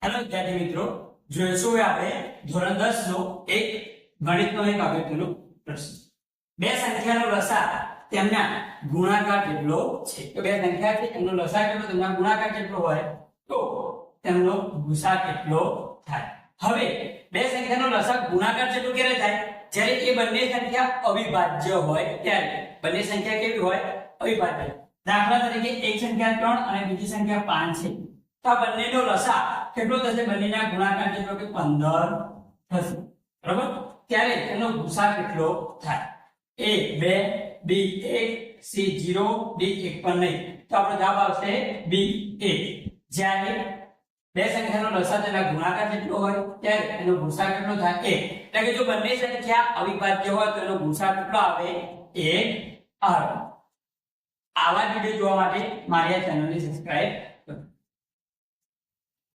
Hello વિદ્યાર્થી મિત્રો, જોઈશું આપણે ધોરણ 10 નો એક ગણિતનો એક અગત્યનો પ્રશ્ન. બે સંખ્યાનો લસાઅ તેમના ગુણાકાર કેટલો છે? તો બે સંખ્યા છે એનો લસાઅ કેટલો, તેમના ગુણાકાર કેટલો હોય તો તેમનો ગુસાઅ કેટલો થાય. હવે બે સંખ્યાનો લસાઅ ગુણાકાર કેટલો ક્યારે થાય? જ્યારે એ બંને સંખ્યા અવિભાજ્ય હોય ત્યારે. બંને સંખ્યા કેવી હોય? અવિભાજ્ય. દાખલા તરીકે એક સંખ્યા 3 અને બીજી સંખ્યા 5 છે. તો આ બંનેનો લસાઅ કેટલો થશે? બંનેના ગુણાકાર કેટલો કે 15 થશે. બરાબર? ત્યારે એનો ગુસાઅ કેટલો થાય? a 2 b 1 c 0 d 1 પણ નહીં. તો આપણો જવાબ આવશે b 1. જ્યારે બે સંખ્યાનો લસાઅ તેના ગુણાકાર કેટલો હોય ત્યારે એનો ગુસાઅ કેટલો થાય? 1. એટલે કે જો બંને સંખ્યા અવિભાજ્ય હોય તો એનો ગુસાઅ કેટલો આવે? 1 આવે. આવા વિડિયો જોવા માટે મારી આ ચેનલને સબસ્ક્રાઇબ